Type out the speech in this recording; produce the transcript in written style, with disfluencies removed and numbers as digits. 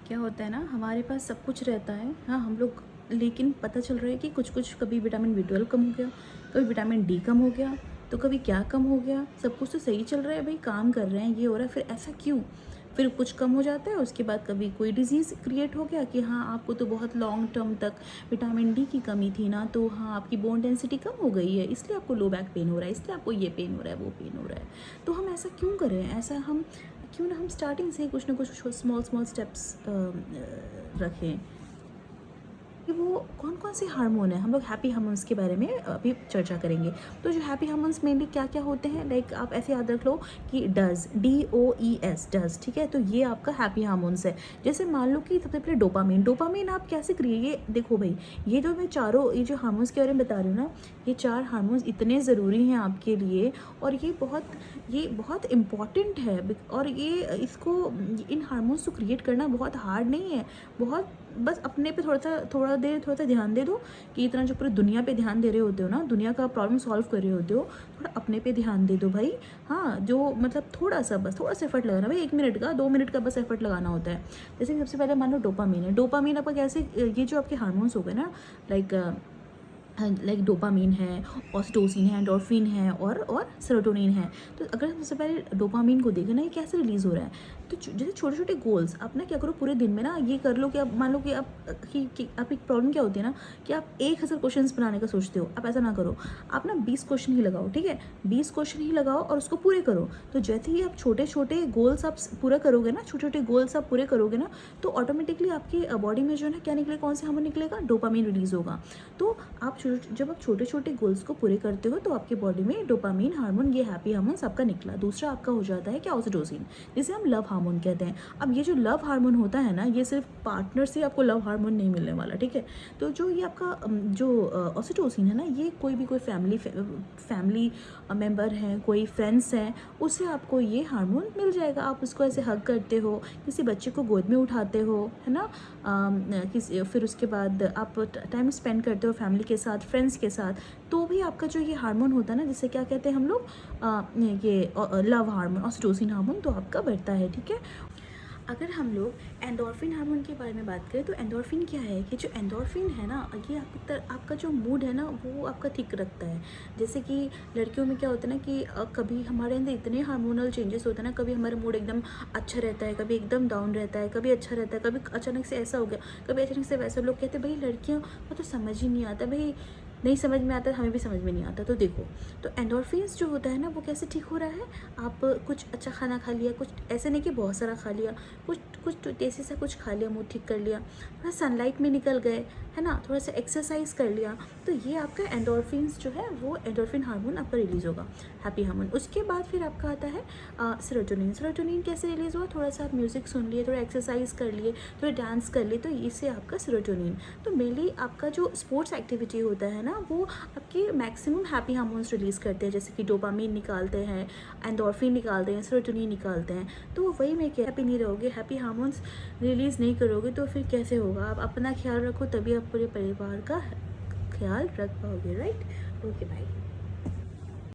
क्या होता है ना, हमारे पास सब कुछ रहता है, हाँ हम लोग, लेकिन पता चल रहा है कि कुछ कुछ, कभी विटामिन B12 कम हो गया, कभी विटामिन D कम हो गया, तो कभी क्या कम हो गया। सब कुछ तो सही चल रहा है भाई, काम कर रहे हैं, ये हो रहा है, फिर ऐसा क्यों? फिर कुछ कम हो जाता है, उसके बाद कभी कोई डिजीज़ क्रिएट हो गया कि हाँ आपको तो बहुत लॉन्ग टर्म तक विटामिन D की कमी थी ना, तो हाँ आपकी बोन डेंसिटी कम हो गई है, इसलिए आपको लो बैक पेन हो रहा है, इसलिए आपको ये पेन हो रहा है, वो पेन हो रहा है। तो हम ऐसा क्यों करें? ऐसा हम क्यों ना हम स्टार्टिंग से ही कुछ ना कुछ स्मॉल स्मॉल स्टेप्स रखें कि वो कौन कौन से हार्मोन है। हम लोग हैप्पी हार्मोन्स के बारे में अभी चर्चा करेंगे। तो जो हैप्पी हार्मोन्स मेनली क्या क्या होते हैं, लाइक आप ऐसे याद रख लो कि डज, DOES, डज, ठीक है। तो ये आपका हैप्पी हार्मोन्स है। जैसे मान लो कि सबसे पहले डोपामीन, डोपामीन आप कैसे क्रिएट, ये देखो भाई, ये जो मैं चारों, ये जो हार्मोन्स के बारे में बता रही हूँ ना, ये 4 हार्मोन्स इतने ज़रूरी हैं आपके लिए, और ये बहुत इम्पॉर्टेंट है। और ये इसको, इन हार्मोन्स को क्रिएट करना बहुत हार्ड नहीं है, बहुत, बस अपने पे थोड़ा सा ध्यान दे दो कि इतना जो पूरी दुनिया पे ध्यान दे रहे होते हो ना, दुनिया का प्रॉब्लम सॉल्व कर रहे होते हो, थोड़ा अपने पे ध्यान दे दो भाई। हाँ, जो मतलब थोड़ा सा, बस थोड़ा सा एफर्ट लगाना भाई, 1 मिनट का, 2 मिनट का बस एफर्ट लगाना होता है। जैसे कि सबसे पहले मान लो डोपामीन है। डोपामीन आपका कैसे, ये जो आपके हार्मोन्स हो गए ना, लाइक डोपामीन है, ऑक्सीटोसिन है, एंडोर्फिन है, और सेरोटोनिन है। तो अगर हम सबसे पहले डोपामीन को देखें ना, ये कैसे रिलीज़ हो रहा है, तो जैसे छोटे छोटे गोल्स आप ना क्या करो, पूरे दिन में ना ये कर लो कि आप मान लो कि आप कि आप, एक प्रॉब्लम क्या होती है ना कि आप 1000 क्वेश्चन बनाने का सोचते हो। आप ऐसा ना करो, आप ना 20 क्वेश्चन ही लगाओ, ठीक है, 20 क्वेश्चन ही लगाओ और उसको पूरे करो। तो जैसे ही आप छोटे छोटे गोल्स आप पूरा करोगे ना, छोटे छोटे गोल्स आप पूरे करोगे ना, तो ऑटोमेटिकली आपकी बॉडी में जो है ना क्या निकलेगा, कौन से हार्मोन निकलेगा, डोपामीन रिलीज़ होगा। तो आप जब आप छोटे छोटे गोल्स को पूरे करते हो, तो आपकी बॉडी में डोपामीन हार्मोन, ये हैप्पी हार्मोन्स आपका निकला। दूसरा आपका हो जाता है क्या, ऑक्सीटोसिन, जिसे हम लव हार्मोन कहते हैं। अब ये जो लव हार्मोन होता है ना, ये सिर्फ पार्टनर से आपको लव हार्मोन नहीं मिलने वाला, ठीक है। तो जो ये आपका जो ऑक्सीटोसिन है ना, ये कोई फैमिली मेम्बर हैं, कोई फ्रेंड्स हैं, उससे आपको ये हार्मोन मिल जाएगा। आप उसको ऐसे हग करते हो, किसी बच्चे को गोद में उठाते हो, है ना, फिर उसके बाद आप टाइम स्पेंड करते हो फैमिली के साथ, फ्रेंड्स के साथ, तो भी आपका जो ये हार्मोन होता है ना, जिसे क्या कहते हैं हम लोग, ये लव हार्मोन, ऑक्सीटोसिन हार्मोन, तो आपका बढ़ता है, ठीक है। अगर हम लोग एंडोर्फिन हार्मोन के बारे में बात करें, तो एंडोर्फिन क्या है कि जो एंडोर्फिन है ना, ये आपका जो मूड है ना, वो आपका ठीक रखता है। जैसे कि लड़कियों में क्या होता है ना कि कभी हमारे अंदर इतने हार्मोनल चेंजेस होते हैं ना, कभी हमारा मूड एकदम अच्छा रहता है, कभी एकदम डाउन रहता है, कभी अच्छा रहता है, कभी अचानक से ऐसा हो गया, कभी अचानक से वैसा। लोग कहते हैं भाई लड़कियों को तो समझ ही नहीं आता, भाई नहीं समझ में आता, हमें भी समझ में नहीं आता। तो देखो, तो एंडोर्फिन्स जो होता है ना, वो कैसे ठीक हो रहा है, आप कुछ अच्छा खाना खा लिया, कुछ ऐसे नहीं कि बहुत सारा खा लिया, कुछ कुछ टेस्टी सा कुछ खा लिया, मूड ठीक कर लिया, थोड़ा सनलाइट में निकल गए, है ना, थोड़ा सा एक्सरसाइज कर लिया, तो ये आपका एंडोर्फिन्स जो है, वो एंडोर्फिन हार्मोन आपका रिलीज़ होगा, हैप्पी हार्मोन। उसके बाद फिर आपका आता है सेरोटोनिन। सेरोटोनिन कैसे रिलीज़ हुआ, थोड़ा सा आप म्यूज़िक सुन लिए, थोड़ा एक्सरसाइज कर लिए, थोड़ा डांस कर लिए, तो इससे आपका सेरोटोनिन। तो मेनली आपका जो स्पोर्ट्स एक्टिविटी होता है ना, वो आपके मैक्सिमम हैप्पी हार्मोन्स रिलीज़ करते हैं, जैसे कि डोपामीन निकालते हैं, एंडोर्फिन निकालते हैं, सेरोटोनिन निकालते हैं। तो वही मैं क्या, हैप्पी नहीं रहोगे, हैप्पी हार्मोन्स रिलीज़ नहीं करोगे, तो फिर कैसे होगा। आप अपना ख्याल रखो, तभी आप पूरे परिवार का ख्याल रख पाओगे, राइट। Okay, bye.